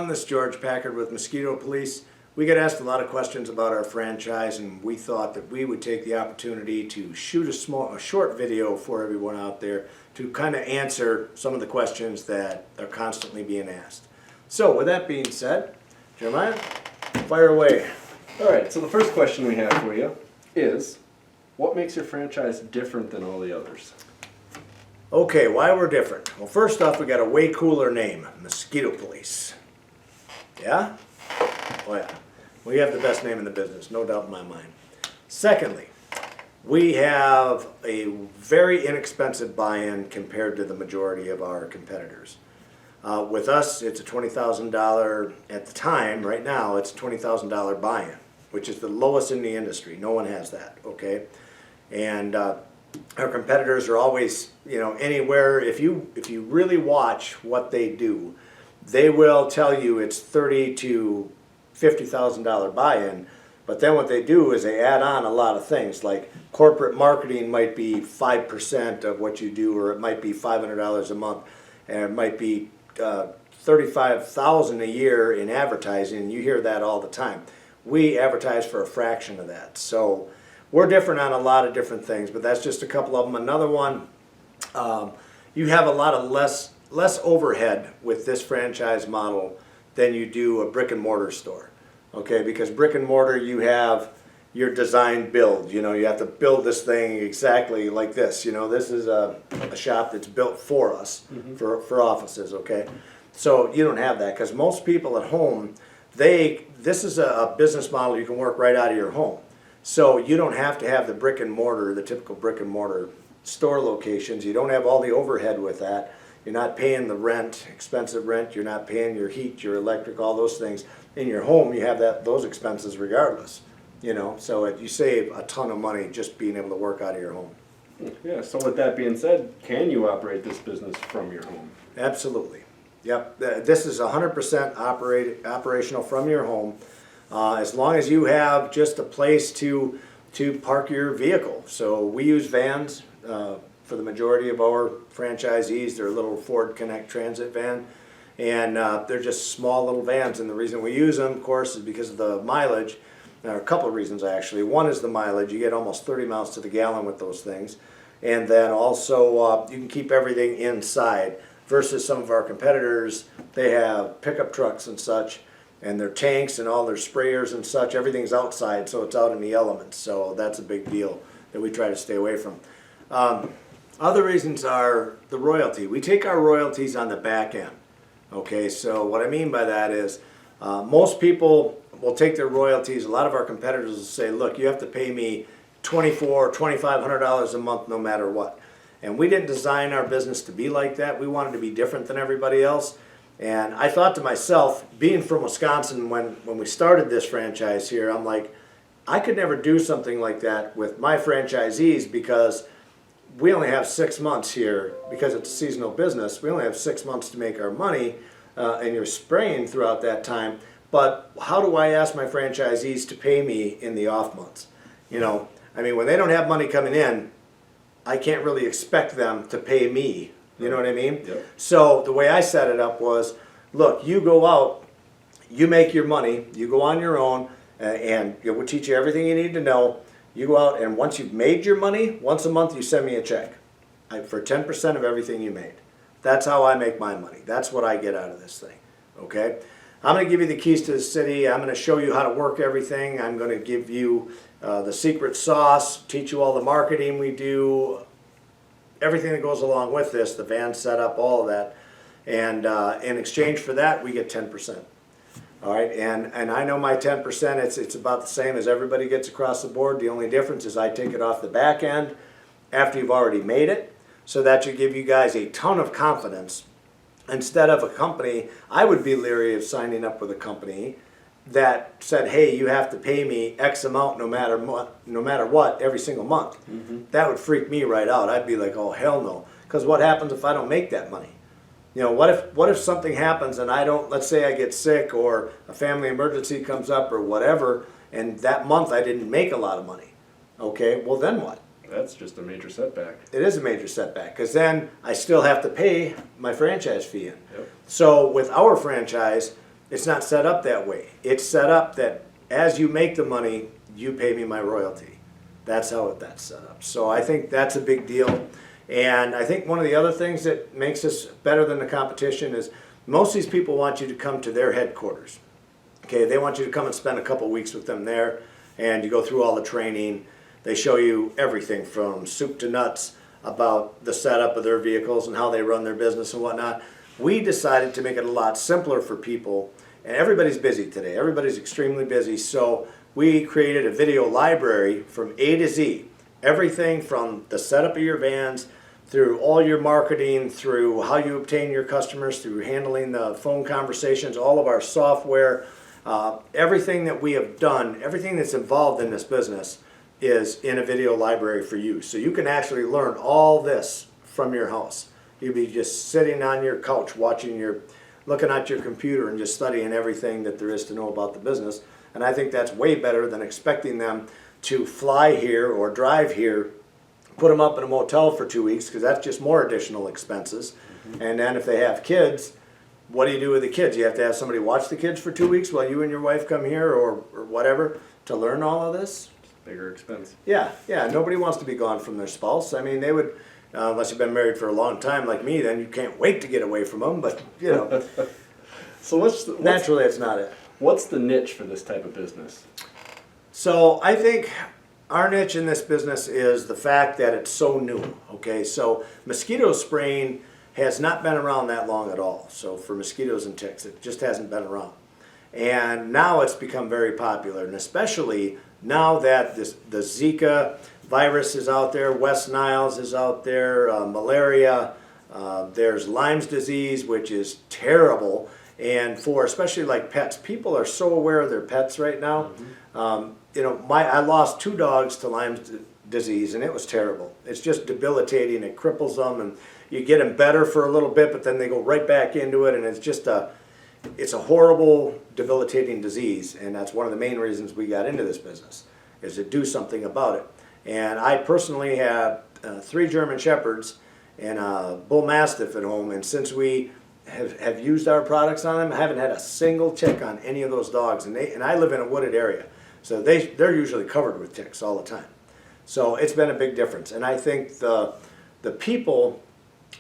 everyone, this is George Packard with Mosquito Police. We get asked a lot of questions about our franchise, and we thought that we would take the opportunity to shoot a short video for everyone out there to kind of answer some of the questions that are constantly being asked. So with that being said, Jeremiah, fire away. All right, so the first question we have for you is, what makes your franchise different than all the others? Okay, why we're different? Well, first off, we got a way cooler name, Mosquito Police. Yeah? Oh yeah. We have the best name in the business, no doubt in my mind. Secondly, we have a very inexpensive buy-in compared to the majority of our competitors. With us, it's a $20,000 at the time. Right now, it's a $20,000 buy-in, which is the lowest in the industry. No one has that, okay? And our competitors are always, anywhere. If you really watch what they do, they will tell you it's $30,000 to $50,000 buy-in. But then what they do is they add on a lot of things, like corporate marketing might be 5% of what you do, or it might be $500 a month, and it might be $35,000 a year in advertising. You hear that all the time. We advertise for a fraction of that. So we're different on a lot of different things, but that's just a couple of them. Another one, you have a lot of less overhead with this franchise model than you do a brick and mortar store. Okay, because brick and mortar, you have your design build. You have to build this thing exactly like this. This is a shop that's built for us, for offices, okay? So you don't have that, because most people at home, this is a business model you can work right out of your home. So you don't have to have the brick and mortar, the typical brick and mortar store locations. You don't have all the overhead with that. You're not paying the rent, expensive rent. You're not paying your heat, your electric, all those things. In your home, you have those expenses regardless. So you save a ton of money just being able to work out of your home. Yeah, so with that being said, can you operate this business from your home? Absolutely. Yep, this is 100% operational from your home, as long as you have just a place to park your vehicle. So we use vans for the majority of our franchisees. They're a little Ford Connect Transit van, and they're just small little vans. And the reason we use them, of course, is because of the mileage. There are a couple of reasons, actually. One is the mileage. You get almost 30 miles to the gallon with those things. And then also you can keep everything inside, versus some of our competitors. They have pickup trucks and such, and their tanks and all their sprayers and such. Everything's outside, so it's out in the elements. So that's a big deal that we try to stay away from. Other reasons are the royalty. We take our royalties on the back end. Okay, so what I mean by that is most people will take their royalties. A lot of our competitors will say, look, you have to pay me $2,400, $2,500 a month no matter what. And we didn't design our business to be like that. We wanted to be different than everybody else. And I thought to myself, being from Wisconsin, when we started this franchise here, I'm like, I could never do something like that with my franchisees, because we only have 6 months here. Because it's a seasonal business, we only have 6 months to make our money, and you're spraying throughout that time. But how do I ask my franchisees to pay me in the off months? When they don't have money coming in, I can't really expect them to pay me. You know what I mean? Yep. So the way I set it up was, look, you go out, you make your money, you go on your own, and we'll teach you everything you need to know. You go out, and once you've made your money, once a month you send me a check for 10% of everything you made. That's how I make my money. That's what I get out of this thing. Okay? I'm going to give you the keys to the city. I'm going to show you how to work everything. I'm going to give you the secret sauce, teach you all the marketing we do, everything that goes along with this, the van setup, all of that. And in exchange for that, we get 10%. All right, and I know my 10%, it's about the same as everybody gets across the board. The only difference is I take it off the back end after you've already made it, so that should give you guys a ton of confidence. Instead of a company, I would be leery of signing up with a company that said, hey, you have to pay me X amount no matter what every single month. That would freak me right out. I'd be like, oh, hell no. Because what happens if I don't make that money? What if something happens and I don't, let's say I get sick or a family emergency comes up or whatever, and that month I didn't make a lot of money. Okay, well then what? That's just a major setback. It is a major setback, because then I still have to pay my franchise fee in. Yep. So with our franchise, It's not set up that way. It's set up that as you make the money, you pay me my royalty. That's how that's set up. So I think that's a big deal. And I think one of the other things that makes us better than the competition is most of these people want you to come to their headquarters. Okay, they want you to come and spend a couple weeks with them there, and you go through all the training. They show you everything from soup to nuts about the setup of their vehicles and how they run their business and whatnot. We decided to make it a lot simpler for people, and everybody's busy today. Everybody's extremely busy, so we created a video library from A to Z. Everything from the setup of your vans, through all your marketing, through how you obtain your customers, through handling the phone conversations, all of our software, everything that we have done, everything that's involved in this business is in a video library for you. So you can actually learn all this from your house. You'd be just sitting on your couch looking at your computer and just studying everything that there is to know about the business. And I think that's way better than expecting them to fly here or drive here, put them up in a motel for 2 weeks, because that's just more additional expenses. And then if they have kids, what do you do with the kids? You have to have somebody watch the kids for 2 weeks while you and your wife come here or whatever to learn all of this? Bigger expense. Yeah, nobody wants to be gone from their spouse. I mean, they would, unless you've been married for a long time like me, then you can't wait to get away from them, but you know. So naturally it's not it. What's the niche for this type of business? So I think our niche in this business is the fact that it's so new, okay? So mosquito spraying has not been around that long at all. So for mosquitoes and ticks, it just hasn't been around. And now it's become very popular, and especially now that the Zika virus is out there, West Niles is out there, malaria, there's Lyme's disease, which is terrible. And for especially like pets, people are so aware of their pets right now. You know, I lost 2 dogs to Lyme's disease, and it was terrible. It's just debilitating. It cripples them, and you get them better for a little bit, but then they go right back into it, and it's just it's a horrible, debilitating disease, and that's one of the main reasons we got into this business, is to do something about it. And I personally have 3 German Shepherds and a Bull Mastiff at home, and since we have used our products on them, I haven't had a single tick on any of those dogs, and I live in a wooded area, so they're usually covered with ticks all the time. So it's been a big difference, and I think the people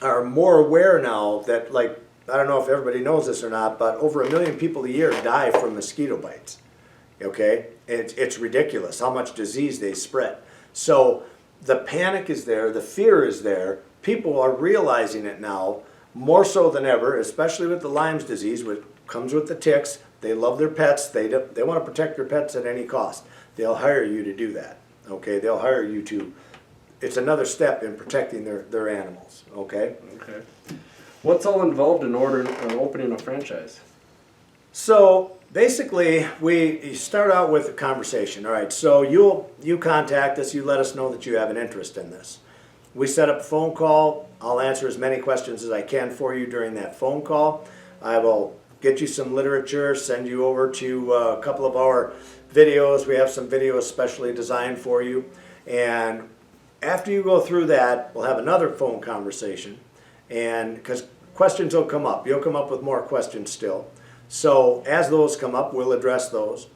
are more aware now that, like, I don't know if everybody knows this or not, but over 1 million people a year die from mosquito bites. Okay, it's ridiculous how much disease they spread. So the panic is there, the fear is there. People are realizing it now more so than ever, especially with the Lyme's disease, which comes with the ticks. They love their pets. They want to protect their pets at any cost. They'll hire you to do that. Okay, they'll hire you to. It's another step in protecting their animals. Okay. Okay. What's all involved in opening a franchise? So basically, you start out with a conversation. All right, so you contact us. You let us know that you have an interest in this. We set up a phone call. I'll answer as many questions as I can for you during that phone call. I will get you some literature, send you over to a couple of our videos. We have some videos specially designed for you. And after you go through that, we'll have another phone conversation. And because questions will come up. You'll come up with more questions still. So as those come up, we'll address those.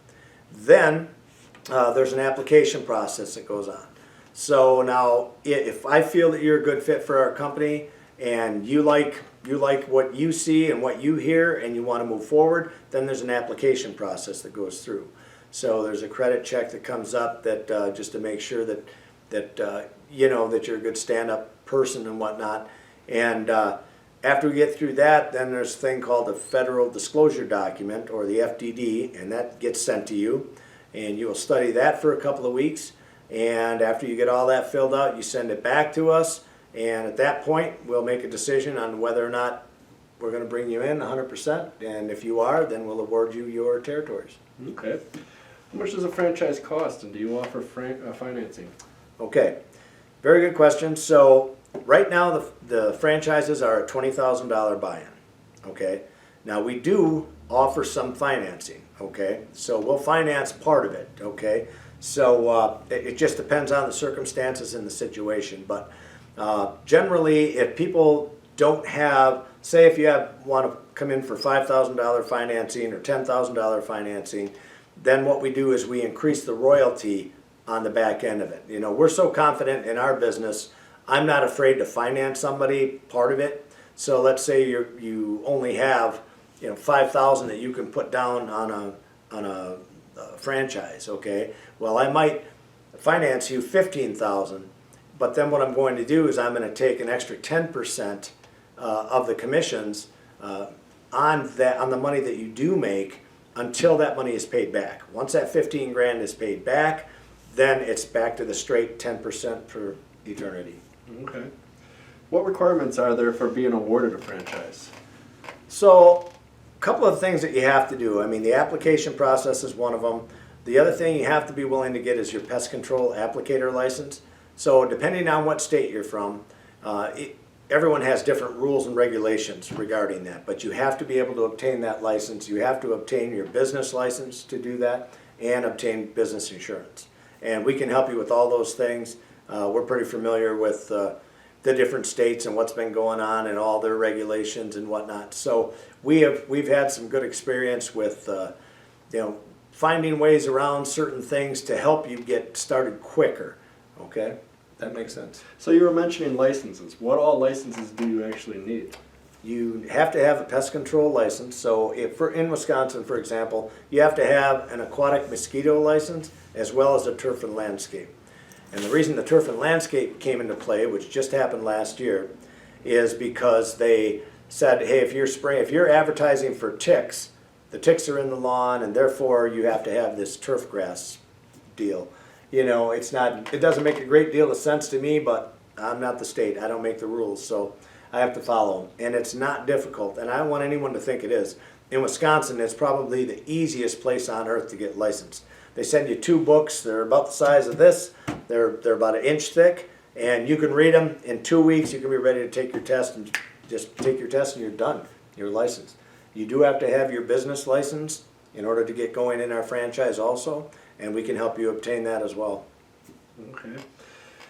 Then there's an application process that goes on. So now, if I feel that you're a good fit for our company and you like what you see and what you hear and you want to move forward, then there's an application process that goes through. So there's a credit check that comes up that just to make sure that you know that you're a good stand-up person and whatnot. And after we get through that, then there's a thing called the Federal Disclosure Document, or the FDD, and that gets sent to you. And you will study that for a couple of weeks. And after you get all that filled out, you send it back to us. And at that point, we'll make a decision on whether or not we're going to bring you in 100%. And if you are, then we'll award you your territories. Okay. How much does a franchise cost, and do you offer financing? Okay. Very good question. So right now, the franchises are a $20,000 buy-in. Okay. Now we do offer some financing. Okay. So we'll finance part of it. Okay. So it just depends on the circumstances and the situation. But generally, if people don't have, say if you want to come in for $5,000 financing or $10,000 financing, then what we do is we increase the royalty on the back end of it. You know, we're so confident in our business, I'm not afraid to finance somebody part of it. So let's say you only have, you know, 5,000 that you can put down on a franchise, okay? Well, I might finance you 15,000, but then what I'm going to do is I'm going to take an extra 10% of the commissions on the money that you do make until that money is paid back. Once that 15 grand is paid back, then it's back to the straight 10% for eternity. Okay. What requirements are there for being awarded a franchise? So, a couple of things that you have to do. I mean, the application process is one of them. The other thing you have to be willing to get is your pest control applicator license. So, depending on what state you're from, everyone has different rules and regulations regarding that. But you have to be able to obtain that license. You have to obtain your business license to do that and obtain business insurance. And we can help you with all those things. We're pretty familiar with the different states and what's been going on and all their regulations and whatnot. So we've had some good experience with finding ways around certain things to help you get started quicker. Okay, that makes sense. So you were mentioning licenses. What all licenses do you actually need? You have to have a pest control license. So if in Wisconsin, for example, you have to have an aquatic mosquito license as well as a turf and landscape. And the reason the turf and landscape came into play, which just happened last year, is because they said, hey, if you're advertising for ticks, the ticks are in the lawn, and therefore you have to have this turf grass deal. You know, it doesn't make a great deal of sense to me, but I'm not the state. I don't make the rules, so I have to follow them. And it's not difficult, and I don't want anyone to think it is. In Wisconsin, it's probably the easiest place on earth to get licensed. They send you 2 books. They're about the size of this. They're about 1 inch thick, and you can read them. In 2 weeks, you can be ready to take your test, and just take your test, and you're done. You're licensed. You do have to have your business license in order to get going in our franchise also, and we can help you obtain that as well. Okay.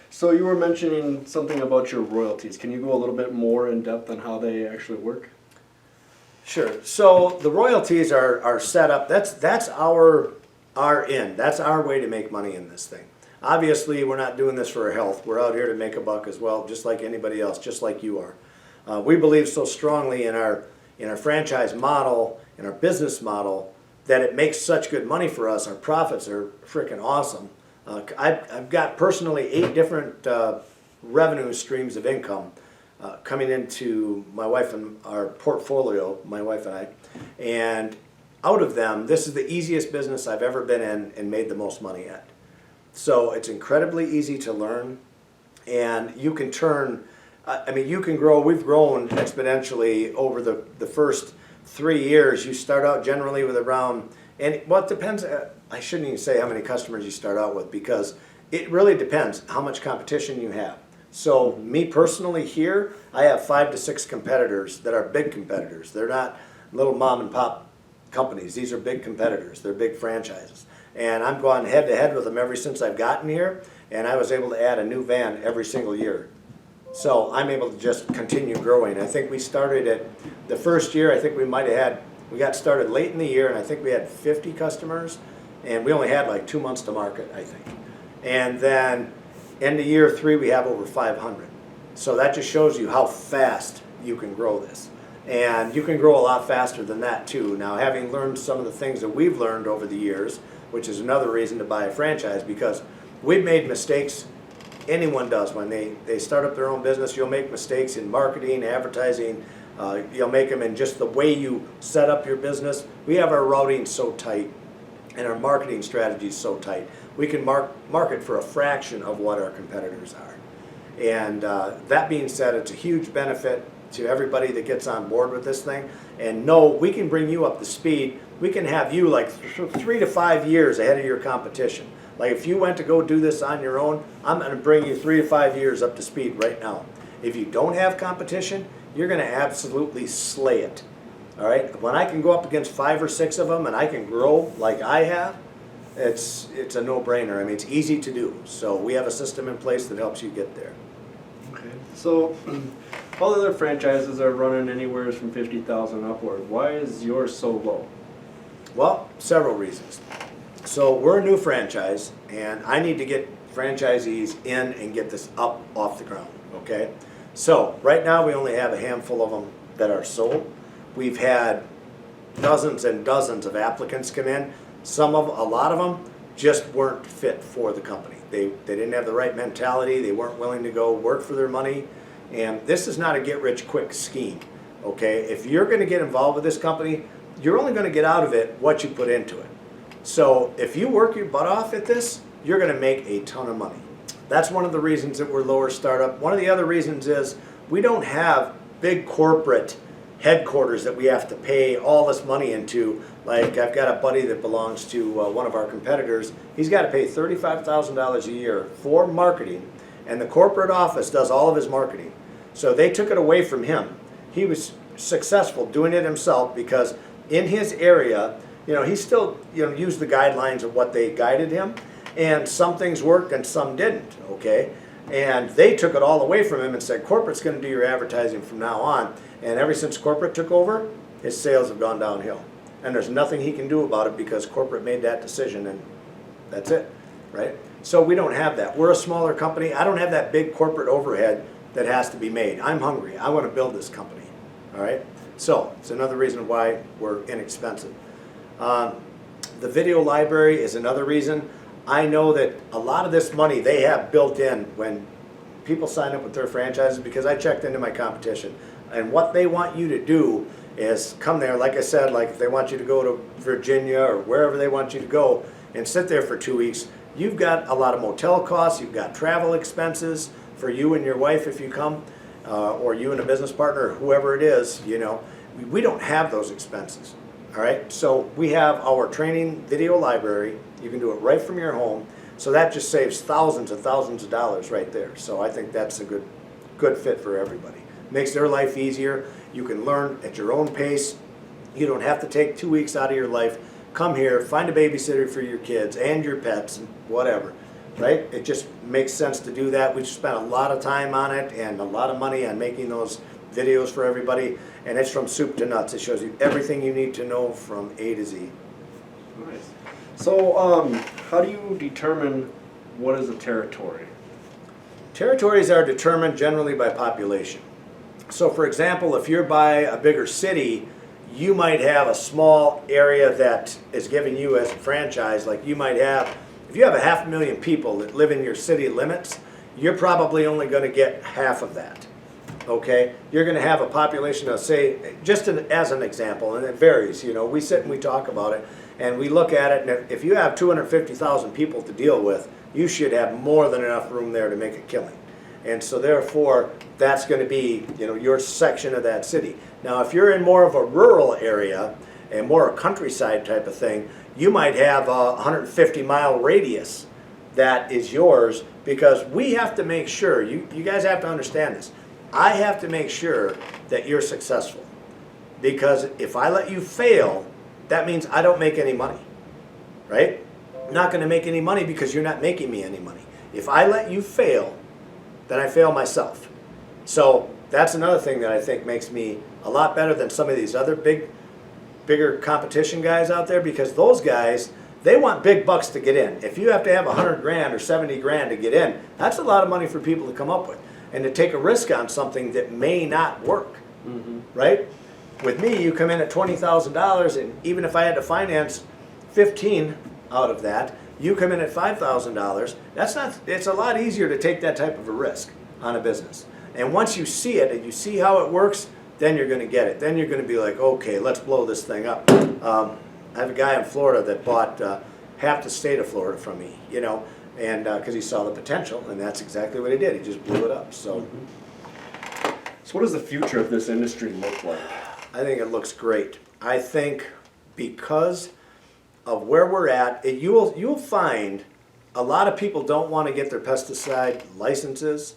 So you were mentioning something about your royalties. Can you go a little bit more in depth on how they actually work? Sure. So the royalties are set up. That's our end. That's our way to make money in this thing. Obviously, we're not doing this for our health. We're out here to make a buck as well, just like anybody else, just like you are. We believe so strongly in our franchise model, in our business model, that it makes such good money for us. Our profits are freaking awesome. I've got personally 8 different revenue streams of income coming into my wife and our portfolio, my wife and I. And out of them, this is the easiest business I've ever been in and made the most money at. So it's incredibly easy to learn, and you can turn, you can grow. We've grown exponentially over the first 3 years. You start out generally with around, and well, it depends. I shouldn't even say how many customers you start out with, because it really depends how much competition you have. So me personally here, I have 5 to 6 competitors that are big competitors. They're not little mom and pop companies. These are big competitors. They're big franchises. And I'm going head to head with them ever since I've gotten here, and I was able to add a new van every single year. So I'm able to just continue growing. I think we started at the first year, I think we got started late in the year, and I think we had 50 customers, and we only had like 2 months to market, I think. And then end of year 3, we have over 500. So that just shows you how fast you can grow this. And you can grow a lot faster than that too. Now, having learned some of the things that we've learned over the years, which is another reason to buy a franchise, because we've made mistakes. Anyone does when they start up their own business. You'll make mistakes in marketing, advertising. You'll make them in just the way you set up your business. We have our routing so tight and our marketing strategies so tight. We can market for a fraction of what our competitors are. And that being said, it's a huge benefit to everybody that gets on board with this thing. And no, we can bring you up to speed. We can have you like 3 to 5 years ahead of your competition. Like if you went to go do this on your own, I'm going to bring you 3 to 5 years up to speed right now. If you don't have competition, you're going to absolutely slay it. All right? When I can go up against 5 or 6 of them and I can grow like I have, it's a no-brainer. I mean, it's easy to do. So we have a system in place that helps you get there. Okay. So all the other franchises are running anywhere from 50,000 upward. Why is yours so low? Well, several reasons. So we're a new franchise, and I need to get franchisees in and get this up off the ground, okay? So right now we only have a handful of them that are sold. We've had dozens and dozens of applicants come in. A lot of them just weren't fit for the company. They didn't have the right mentality. They weren't willing to go work for their money. And this is not a get-rich-quick scheme, okay? If you're going to get involved with this company, you're only going to get out of it what you put into it. So if you work your butt off at this, you're going to make a ton of money. That's one of the reasons that we're lower startup. One of the other reasons is we don't have big corporate headquarters that we have to pay all this money into. Like I've got a buddy that belongs to one of our competitors. He's got to pay $35,000 a year for marketing, and the corporate office does all of his marketing. So they took it away from him. He was successful doing it himself because in his area, he still used the guidelines of what they guided him, and some things worked and some didn't, okay? And they took it all away from him and said, corporate's going to do your advertising from now on. And ever since corporate took over, his sales have gone downhill. And there's nothing he can do about it because corporate made that decision, and that's it, right? So we don't have that. We're a smaller company. I don't have that big corporate overhead that has to be made. I'm hungry. I want to build this company, all right? So it's another reason why we're inexpensive. The video library is another reason. I know that a lot of this money they have built in when people sign up with their franchises, because I checked into my competition. And what they want you to do is come there, like I said, like if they want you to go to Virginia or wherever they want you to go and sit there for 2 weeks, you've got a lot of motel costs, you've got travel expenses for you and your wife if you come, or you and a business partner, or whoever it is, we don't have those expenses. All right, so we have our training video library. You can do it right from your home. So that just saves thousands and thousands of dollars right there. So I think that's a good fit for everybody. Makes their life easier. You can learn at your own pace. You don't have to take 2 weeks out of your life. Come here, find a babysitter for your kids and your pets and whatever, right? It just makes sense to do that. We've spent a lot of time on it and a lot of money on making those videos for everybody, and it's from soup to nuts. It shows you everything you need to know from A to Z. Nice. So how do you determine what is a territory? Territories are determined generally by population. So for example, if you're by a bigger city, you might have a small area that is giving you as a franchise. Like you might have, if you have 500,000 people that live in your city limits, you're probably only going to get half of that. Okay, you're going to have a population of, say, just as an example, and it varies. We sit and we talk about it, and we look at it, and if you have 250,000 people to deal with, you should have more than enough room there to make a killing. And so therefore, that's going to be, your section of that city. Now, if you're in more of a rural area and more a countryside type of thing, you might have a 150-mile radius that is yours, because we have to make sure, you guys have to understand this. I have to make sure that you're successful, because if I let you fail, that means I don't make any money, right? I'm not going to make any money because you're not making me any money. If I let you fail, then I fail myself. So that's another thing that I think makes me a lot better than some of these other bigger competition guys out there, because those guys, they want big bucks to get in. If you have to have 100 grand or 70 grand to get in, that's a lot of money for people to come up with. And to take a risk on something that may not work, right? With me, you come in at $20,000, and even if I had to finance 15 out of that, you come in at $5,000. It's a lot easier to take that type of a risk on a business. And once you see it and you see how it works, then you're going to get it. Then you're going to be like, okay, let's blow this thing up. I have a guy in Florida that bought half the state of Florida from me, and because he saw the potential, and that's exactly what he did. He just blew it up. So what does the future of this industry look like? I think it looks great. I think because of where we're at, you'll find a lot of people don't want to get their pesticide licenses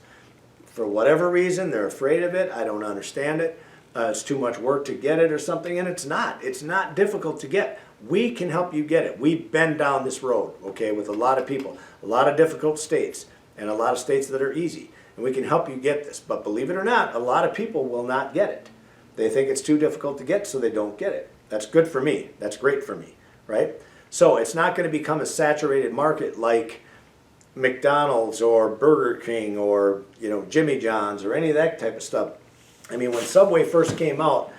for whatever reason. They're afraid of it. I don't understand it. It's too much work to get it or something, and it's not. It's not difficult to get. We can help you get it. We've been down this road, okay, with a lot of people, a lot of difficult states, and a lot of states that are easy. and we can help you get this. But believe it or not, a lot of people will not get it. They think it's too difficult to get, so they don't get it. That's good for me. That's great for me, right? So it's not going to become a saturated market like McDonald's or Burger King or Jimmy John's or any of that type of stuff. I mean, when Subway first came out,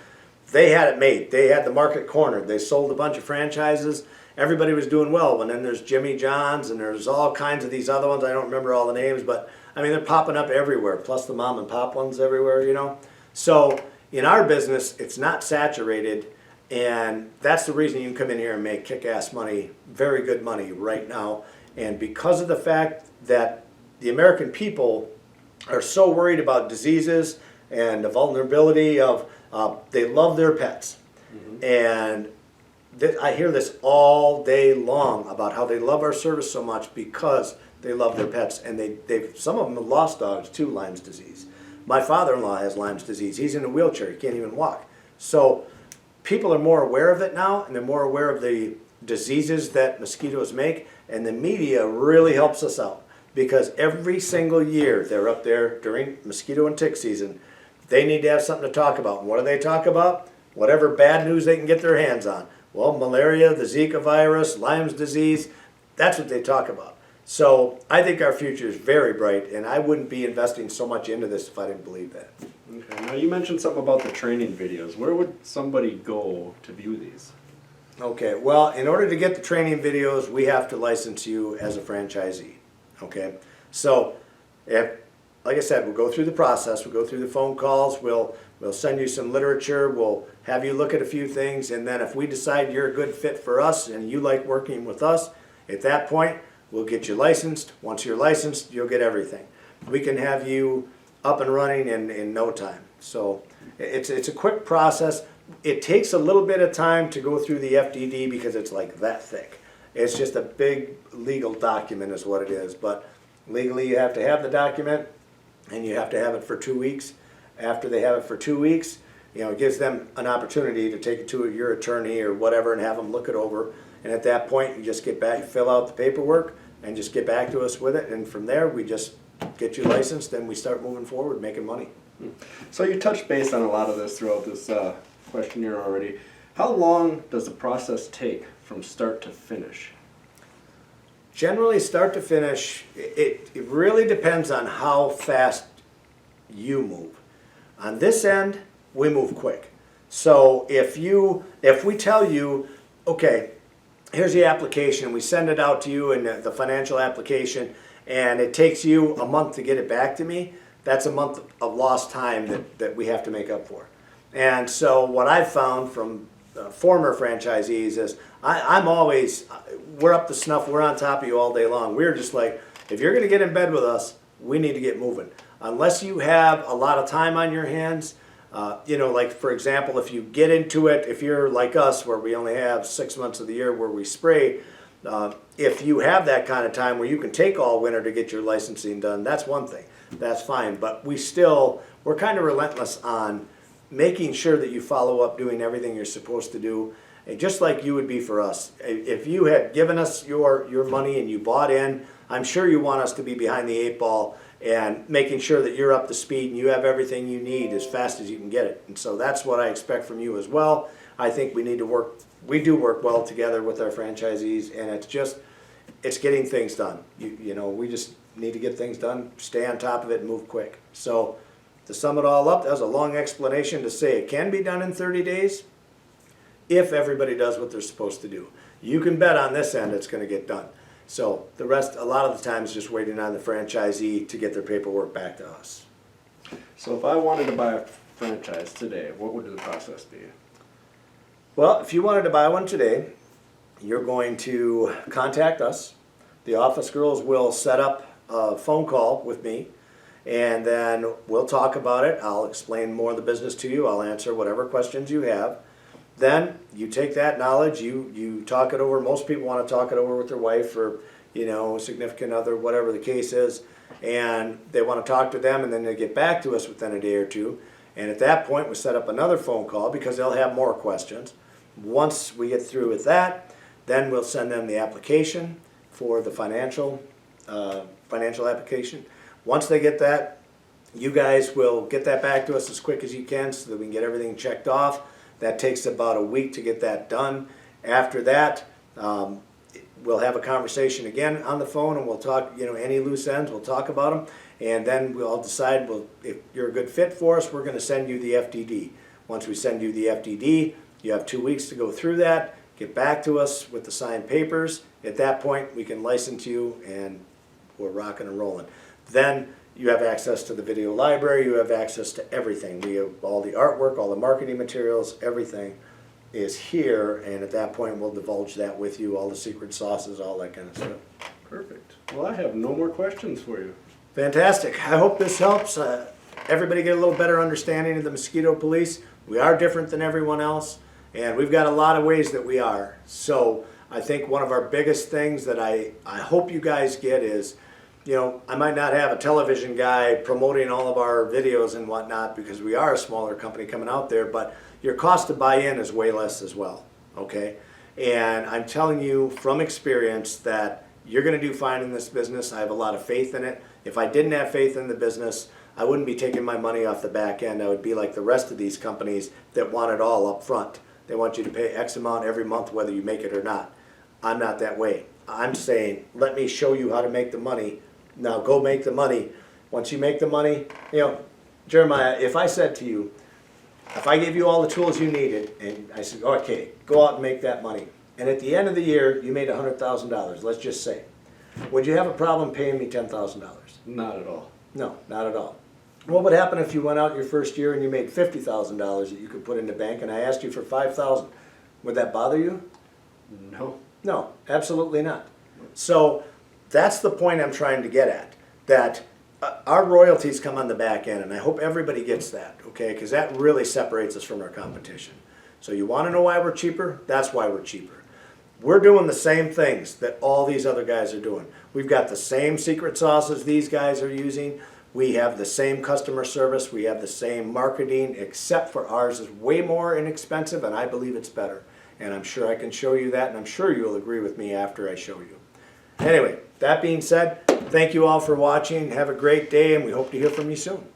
they had it made. They had the market cornered. They sold a bunch of franchises. Everybody was doing well. And then there's Jimmy John's and there's all kinds of these other ones. I don't remember all the names, but I mean, they're popping up everywhere, plus the mom and pop ones everywhere, So in our business, it's not saturated, and that's the reason you can come in here and make kick-ass money, very good money right now. And because of the fact that the American people are so worried about diseases and the vulnerability of, they love their pets. Mm-hmm. And I hear this all day long about how they love our service so much because they love their pets, and some of them have lost dogs to Lyme's disease. My father-in-law has Lyme's disease. He's in a wheelchair. He can't even walk. So people are more aware of it now, and they're more aware of the diseases that mosquitoes make, and the media really helps us out because every single year they're up there during mosquito and tick season. They need to have something to talk about. And what do they talk about? Whatever bad news they can get their hands on. Well, malaria, the Zika virus, Lyme's disease, that's what they talk about. So I think our future is very bright, and I wouldn't be investing so much into this if I didn't believe that. Okay, now you mentioned something about the training videos. Where would somebody go to view these? Okay, well, in order to get the training videos, we have to license you as a franchisee. Okay, so like I said, we'll go through the process. We'll go through the phone calls. We'll send you some literature. We'll have you look at a few things, and then if we decide you're a good fit for us and you like working with us, at that point, we'll get you licensed. Once you're licensed, you'll get everything. We can have you up and running in no time. So it's a quick process. It takes a little bit of time to go through the FDD because it's like that thick. It's just a big legal document is what it is. But legally you have to have the document, and you have to have it for 2 weeks. After they have it for 2 weeks, it gives them an opportunity to take it to your attorney or whatever and have them look it over. And at that point, you just get back, fill out the paperwork, and just get back to us with it. And from there, we just get you licensed, and we start moving forward, making money. So you touched base on a lot of this throughout this questionnaire already. How long does the process take from start to finish? Generally, start to finish, it really depends on how fast you move. On this end, we move quick. So if we tell you, okay, here's the application, we send it out to you in the financial application, and it takes you a month to get it back to me, that's a month of lost time that we have to make up for. And so what I've found from former franchisees is I'm always, we're up to snuff, we're on top of you all day long. We're just like, if you're going to get in bed with us, we need to get moving. Unless you have a lot of time on your hands, like for example, if you get into it, if you're like us where we only have 6 months of the year where we spray, if you have that kind of time where you can take all winter to get your licensing done, that's one thing. That's fine. But we're kind of relentless on making sure that you follow up doing everything you're supposed to do, and just like you would be for us. If you had given us your money and you bought in, I'm sure you want us to be behind the 8 ball and making sure that you're up to speed and you have everything you need as fast as you can get it. And so that's what I expect from you as well. I think we do work well together with our franchisees, and it's getting things done. We just need to get things done, stay on top of it, and move quick. So to sum it all up, that was a long explanation to say it can be done in 30 days if everybody does what they're supposed to do. You can bet on this end it's going to get done. So the rest, a lot of the time, is just waiting on the franchisee to get their paperwork back to us. So if I wanted to buy a franchise today, what would the process be? Well, if you wanted to buy one today, you're going to contact us. The office girls will set up a phone call with me, and then we'll talk about it. I'll explain more of the business to you. I'll answer whatever questions you have. Then you take that knowledge, you talk it over. Most people want to talk it over with their wife or significant other, whatever the case is, and they want to talk to them, and then they get back to us within a day or two. And at that point, we set up another phone call because they'll have more questions. Once we get through with that, then we'll send them the application for the financial application. Once they get that, You guys will get that back to us as quick as you can so that we can get everything checked off. That takes about a week to get that done. After that, we'll have a conversation again on the phone, and we'll talk, any loose ends, we'll talk about them. And then we'll decide, if you're a good fit for us, we're going to send you the FDD. Once we send you the FDD, you have 2 weeks to go through that, get back to us with the signed papers. At that point, we can license you, and we're rocking and rolling. Then you have access to the video library, you have access to everything. We have all the artwork, all the marketing materials, everything is here, and at that point we'll divulge that with you, all the secret sauces, all that kind of stuff. Perfect. Well, I have no more questions for you. Fantastic. I hope this helps everybody get a little better understanding of the Mosquito Police. We are different than everyone else, and we've got a lot of ways that we are. So I think one of our biggest things that I hope you guys get is, I might not have a television guy promoting all of our videos and whatnot because we are a smaller company coming out there, but your cost to buy in is way less as well, okay? And I'm telling you from experience that you're going to do fine in this business. I have a lot of faith in it. If I didn't have faith in the business, I wouldn't be taking my money off the back end. I would be like the rest of these companies that want it all up front. They want you to pay X amount every month whether you make it or not. I'm not that way. I'm saying, let me show you how to make the money. Now go make the money. Once you make the money, Jeremiah, if I said to you, if I gave you all the tools you needed, and I said, okay, go out and make that money, and at the end of the year you made $100,000, let's just say, would you have a problem paying me $10,000? Not at all. No, not at all. What would happen if you went out your first year and you made $50,000 that you could put in the bank, and I asked you for $5,000? Would that bother you? No. No, absolutely not. So that's the point I'm trying to get at, that our royalties come on the back end, and I hope everybody gets that, okay, because that really separates us from our competition. So you want to know why we're cheaper? That's why we're cheaper. We're doing the same things that all these other guys are doing. We've got the same secret sauces these guys are using. We have the same customer service. We have the same marketing, except for ours is way more inexpensive, and I believe it's better. And I'm sure I can show you that, and I'm sure you'll agree with me after I show you. Anyway, that being said, thank you all for watching. Have a great day, and we hope to hear from you soon.